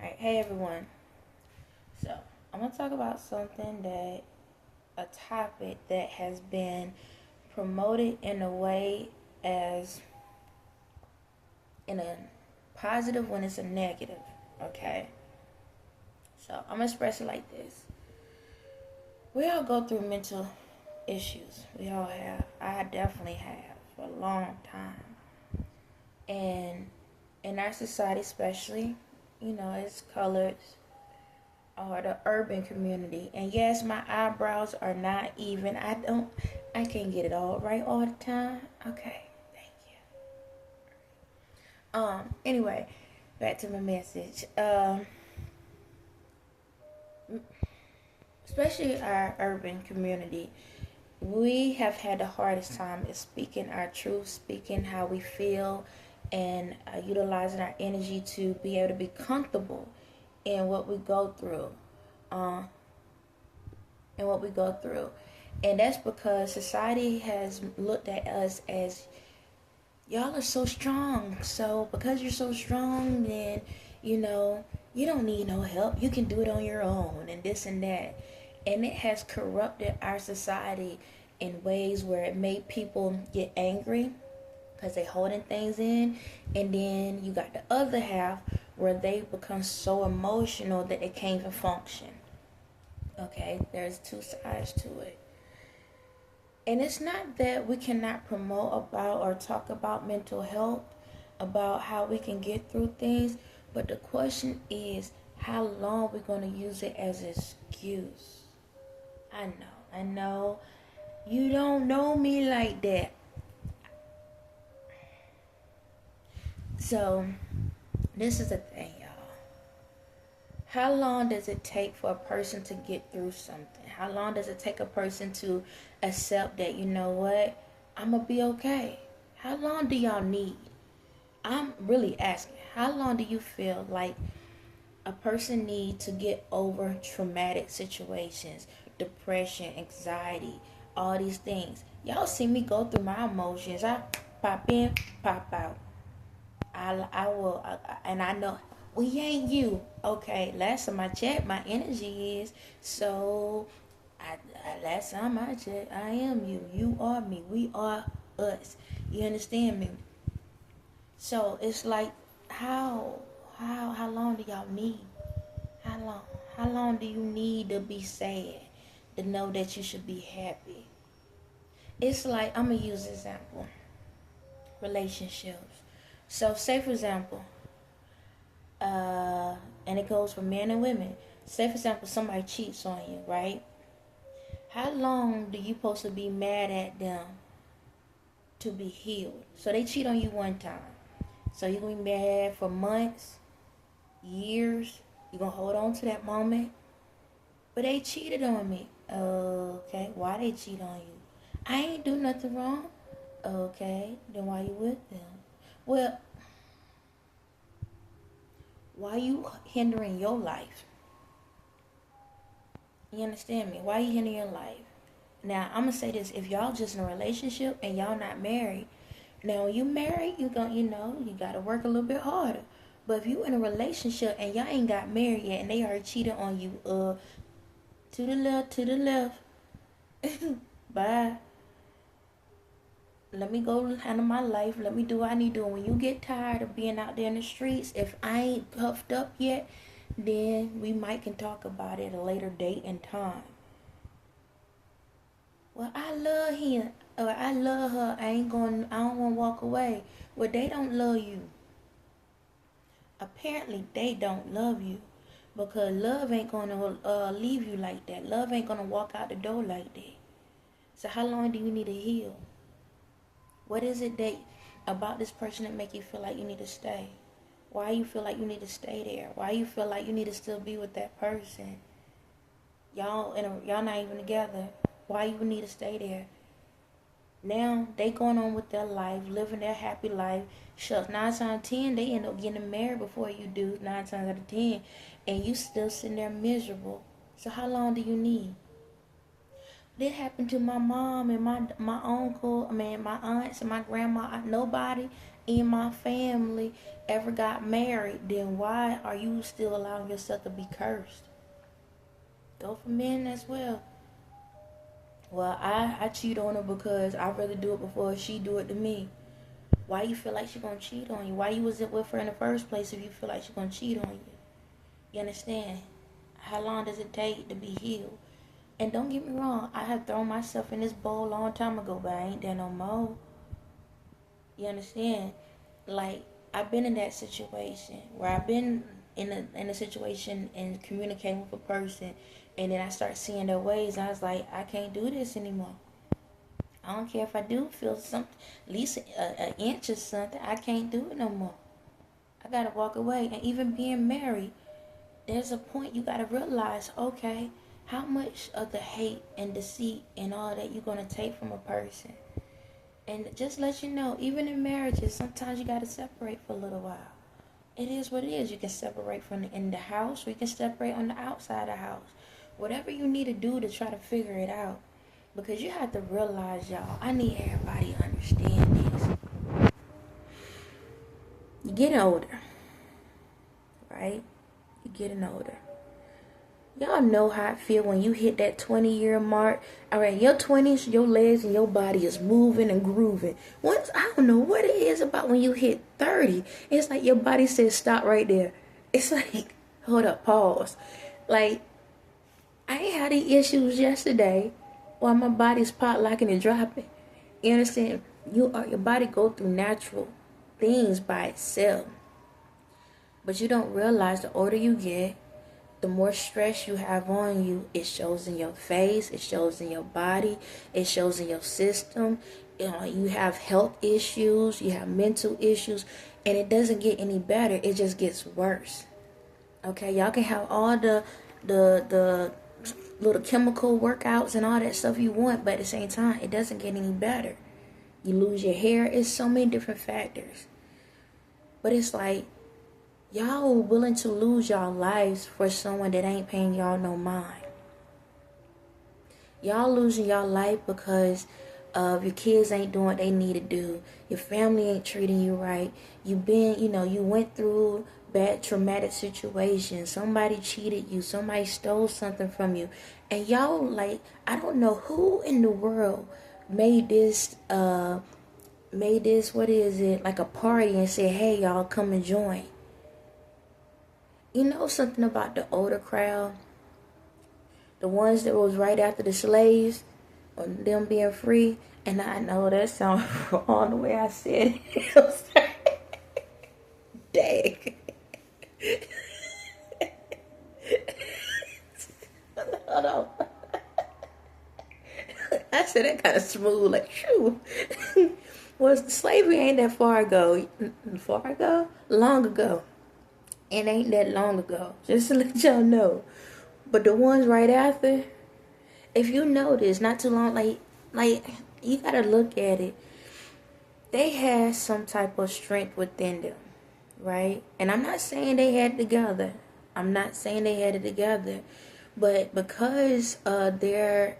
Alright, hey everyone. So, I'm going to talk about a topic that has been promoted in a way as in a positive when it's a negative, okay? So, I'm going to express it like this. We all go through mental issues. We all have. I definitely have for a long time. And in our society especially, it's colored or the urban community. And yes, my eyebrows are not even. I can't get it all right all the time. Okay, thank you. Anyway, back to my message. Especially our urban community, we have had the hardest time is speaking our truth, speaking how we feel, and utilizing our energy to be able to be comfortable in what we go through. Uh, and what we go through. And that's because society has looked at us as, y'all are so strong. So because you're so strong, then, you don't need no help. You can do it on your own and this and that. And it has corrupted our society in ways where it made people get angry because they holding things in. And then you got the other half where they become so emotional that they can't even function. Okay, there's two sides to it. And it's not that we cannot promote about or talk about mental health, about how we can get through things, but the question is how long we're going to use it as an excuse. I know, you don't know me like that. So, this is the thing, y'all. How long does it take for a person to get through something? How long does it take a person to accept that, you know what, I'm going to be okay? How long do y'all need? I'm really asking, how long do you feel like a person needs to get over traumatic situations, depression, anxiety, all these things? Y'all see me go through my emotions. I pop in, pop out. I will, and I know we ain't you. Okay, last time I checked, my energy is. So, last time I checked, I am you. You are me. We are us. You understand me? So it's like, how long do y'all need? How long? How long do you need to be sad to know that you should be happy? It's like, I'm gonna use an example. Relationships. So say for example, and it goes for men and women. Say for example, somebody cheats on you, right? How long do you supposed to be mad at them to be healed? So they cheat on you one time. So you're going to be mad for months, years. You're going to hold on to that moment. But they cheated on me. Okay, why they cheat on you? I ain't do nothing wrong. Okay, then why you with them? Well, why you hindering your life? You understand me? Why you hindering your life? Now, I'm going to say this. If y'all just in a relationship and y'all not married, now when you married, you got to work a little bit harder. But if you in a relationship and y'all ain't got married yet and they already cheated on you, to the left. Bye. Let me go handle my life. Let me do what I need to do. And when you get tired of being out there in the streets, if I ain't puffed up yet, then we might can talk about it at a later date and time. Well, I love him or I love her. I don't want to walk away. Well, they don't love you. Apparently, they don't love you because love ain't gonna leave you like that. Love ain't gonna walk out the door like that. So how long do you need to heal? What is it that about this person that make you feel like you need to stay? Why you feel like you need to stay there? Why you feel like you need to still be with that person? Y'all not even together. Why you need to stay there? Now they going on with their life, living their happy life. Shucks, 9 times out of 10, they end up getting married before you do. 9 times out of 10, and you still sitting there miserable. So how long do you need? This happened to my mom and my uncle. My aunts and my grandma. Nobody in my family ever got married, then why are you still allowing yourself to be cursed? Go for men as well. Well, I cheat on her because I'd rather do it before she do it to me. Why you feel like she gonna cheat on you? Why you was with her in the first place if you feel like she gonna cheat on you? You understand? How long does it take to be healed? And don't get me wrong, I have thrown myself in this bowl a long time ago, but I ain't there no more. You understand? Like, I've been in that situation where I've been in a situation and communicating with a person, and then I start seeing their ways. I was like, I can't do this anymore. I don't care if I do feel something, at least an inch or something. I can't do it no more. I gotta walk away. And even being married, there's a point you gotta realize, okay, how much of the hate and deceit and all that you're gonna take from a person. And just let you know, even in marriages, sometimes you gotta separate for a little while. It is what it is. You can separate from in the house, or you can separate on the outside of the house. Whatever you need to do to try to figure it out. Because you have to realize, y'all, I need everybody to understand this. You're getting older, right? You're getting older. Y'all know how I feel when you hit that 20-year mark. All right, your 20s, your legs and your body is moving and grooving. Once, I don't know what it is about when you hit 30. It's like your body says stop right there. It's like, hold up, pause. Like, I ain't had the issues yesterday while my body's pot locking and dropping. You understand? Your body go through natural things by itself. But you don't realize the older you get, the more stress you have on you. It shows in your face, it shows in your body, it shows in your system. You have health issues, you have mental issues, and it doesn't get any better. It just gets worse. Okay, y'all can have all the little chemical workouts and all that stuff you want, but at the same time, it doesn't get any better. You lose your hair. It's so many different factors. But it's like, y'all willing to lose y'all lives for someone that ain't paying y'all no mind. Y'all losing y'all life because your kids ain't doing what they need to do. Your family ain't treating you right. You went through bad traumatic situations. Somebody cheated you. Somebody stole something from you. And y'all, like, I don't know who in the world made this, what is it, like a party and said, hey, y'all, come and join. You know something about the older crowd? The ones that was right after the slaves, or them being free. And I know that sounds wrong the way I said it. Dang. Hold on. I said that kind of smooth, like, shoo. Was the slavery ain't that far ago. Far ago? Long ago. It ain't that long ago. Just to let y'all know. But the ones right after, if you notice, not too long, like you gotta look at it. They had some type of strength within them, right? And I'm not saying they had it together. But because their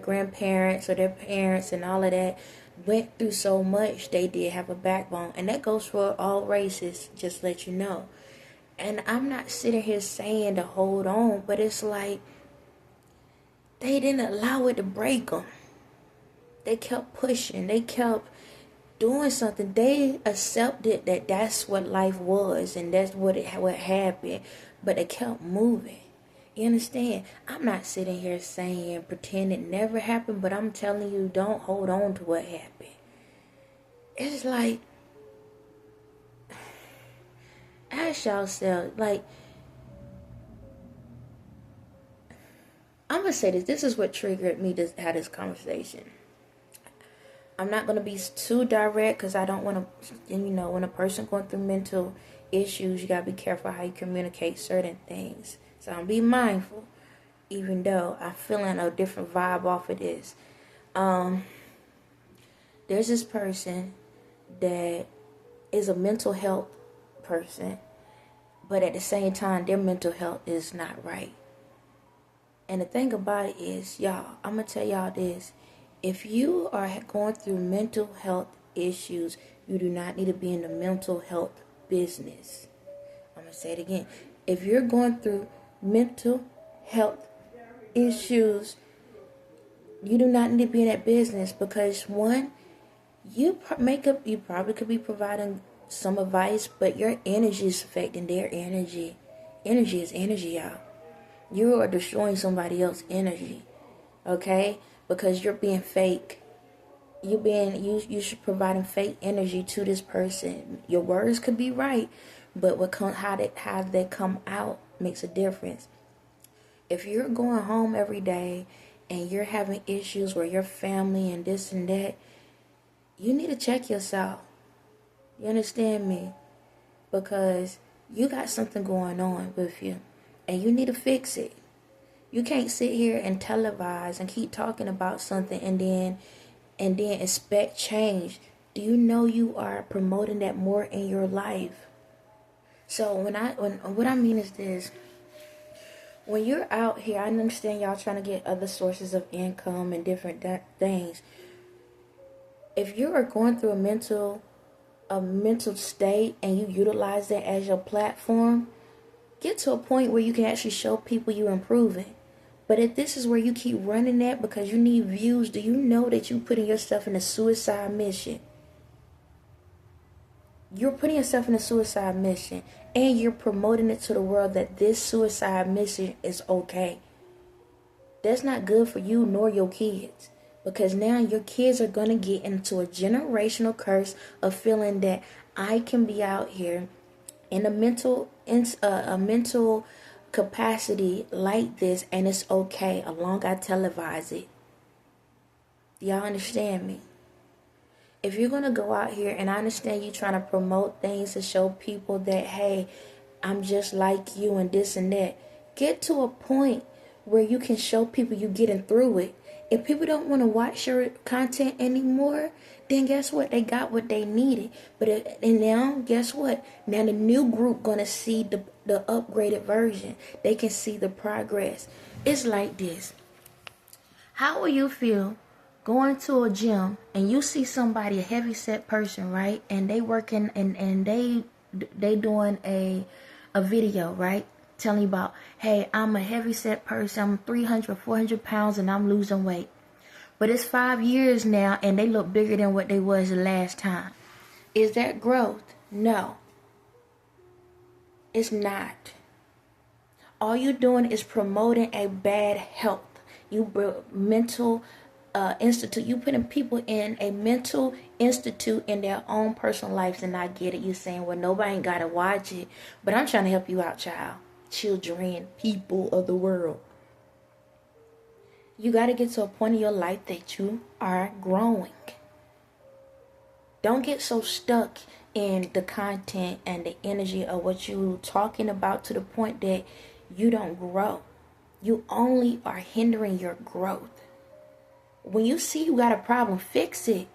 grandparents or their parents and all of that went through so much, they did have a backbone. And that goes for all races, just to let you know. And I'm not sitting here saying to hold on, but it's like they didn't allow it to break them. They kept pushing. They kept doing something. They accepted that that's what life was and that's what happened. But they kept moving. You understand? I'm not sitting here saying, pretend it never happened, but I'm telling you, don't hold on to what happened. It's like, ask yourself, like, I'm going to say this. This is what triggered me to have this conversation. I'm not going to be too direct because I don't want to, when a person going through mental issues, you got to be careful how you communicate certain things. So I'm be mindful, even though I'm feeling a different vibe off of this. There's this person that is a mental health person, but at the same time, their mental health is not right. And the thing about it is, y'all, I'm going to tell y'all this. If you are going through mental health issues, You do not need to be in the mental health business. I'm going to say it again. If you're going through mental health issues, you do not need to be in that business, because one, you probably could be providing some advice, but your energy is affecting their energy. Energy is energy, y'all. You are destroying somebody else's energy, okay? Because you're being fake. You're providing fake energy to this person. Your words could be right, but how they come out makes a difference. If you're going home every day and you're having issues with your family and this and that, you need to check yourself. You understand me? Because you got something going on with you, and you need to fix it. You can't sit here and televise and keep talking about something and then expect change. Do you know you are promoting that more in your life? So what I mean is this: when you're out here, I understand y'all trying to get other sources of income and different things. If you are going through a mental state and you utilize that as your platform, get to a point where you can actually show people you're improving. But if this is where you keep running that because you need views, do you know that you're putting yourself in a suicide mission? You're putting yourself in a suicide mission, and you're promoting it to the world that this suicide mission is okay. That's not good for you nor your kids. Because now your kids are going to get into a generational curse of feeling that I can be out here in a mental capacity like this, and it's okay as long as I televise it. Y'all understand me? If you're going to go out here, and I understand you trying to promote things to show people that, hey, I'm just like you and this and that, get to a point where you can show people you getting through it. If people don't want to watch your content anymore, then guess what? They got what they needed. And now, guess what? Now the new group going to see the upgraded version. They can see the progress. It's like this. How will you feel going to a gym and you see somebody, a heavy set person, right? And they working and they doing a video, right? Telling you about, hey, I'm a heavy set person, I'm 300, 400 pounds and I'm losing weight. But it's 5 years now and they look bigger than what they was the last time. Is that growth? No. It's not. All you're doing is promoting a bad health. Mental institute. You putting people in a mental institute in their own personal lives, and I get it. You saying, well, nobody ain't gotta watch it. But I'm trying to help you out, child. Children, people of the world. You got to get to a point in your life that you are growing. Don't get so stuck in the content and the energy of what you're talking about to the point that you don't grow. You only are hindering your growth. When you see you got a problem, fix it.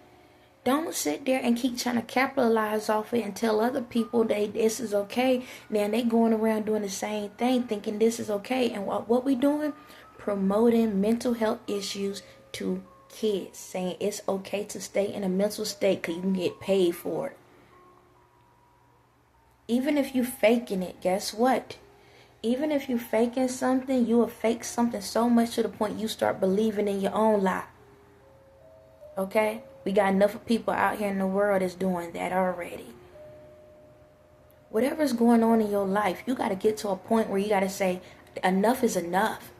Don't sit there and keep trying to capitalize off it and tell other people that this is okay. Then they going around doing the same thing thinking this is okay. And what we doing? Promoting mental health issues to kids. Saying it's okay to stay in a mental state because you can get paid for it. Even if you faking it, guess what? Even if you faking something, you will fake something so much to the point you start believing in your own lie. Okay? We got enough of people out here in the world that's doing that already. Whatever's going on in your life, you got to get to a point where you got to say, enough is enough.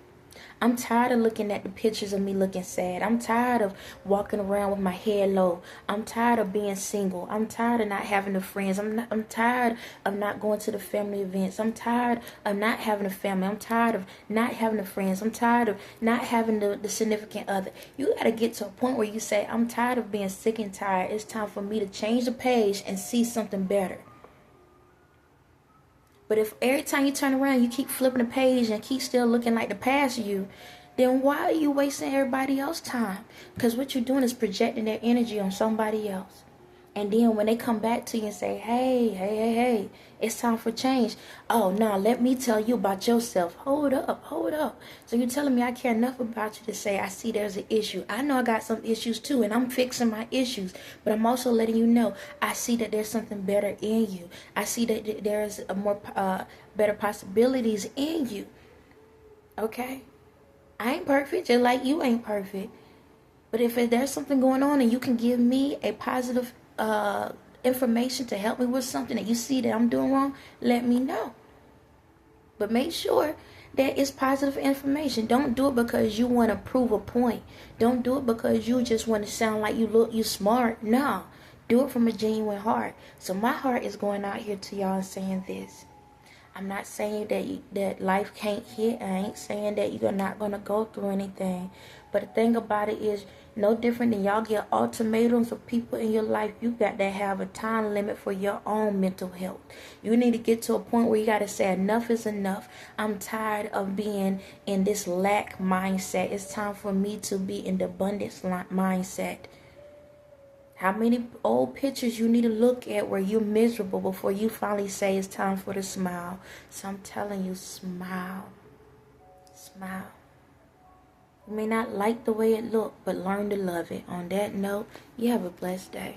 I'm tired of looking at the pictures of me looking sad. I'm tired of walking around with my head low. I'm tired of being single. I'm tired of not having the friends. I'm tired of not going to the family events. I'm tired of not having a family. I'm tired of not having the friends. I'm tired of not having the significant other. You got to get to a point where you say, I'm tired of being sick and tired. It's time for me to change the page and see something better. But if every time you turn around, you keep flipping the page and keep still looking like the past you, then why are you wasting everybody else's time? Because what you're doing is projecting their energy on somebody else. And then when they come back to you and say, hey, it's time for change. Oh, no, let me tell you about yourself. Hold up. So you're telling me I care enough about you to say, I see there's an issue. I know I got some issues too, and I'm fixing my issues. But I'm also letting you know, I see that there's something better in you. I see that there's a more better possibilities in you. Okay? I ain't perfect, just like you ain't perfect. But if there's something going on and you can give me a positive information to help me with something that you see that I'm doing wrong, let me know. But make sure that it's positive information. Don't do it because you want to prove a point. Don't do it because you just want to sound like you smart. No. Do it from a genuine heart. So my heart is going out here to y'all and saying this. I'm not saying that life can't hit. I ain't saying that you're not going to go through anything. But the thing about it is, no different than y'all get ultimatums of people in your life, you got to have a time limit for your own mental health. You need to get to a point where you got to say enough is enough. I'm tired of being in this lack mindset. It's time for me to be in the abundance mindset. How many old pictures you need to look at where you're miserable before you finally say it's time for the smile? So I'm telling you, smile. Smile. You may not like the way it looked, but learn to love it. On that note, you have a blessed day.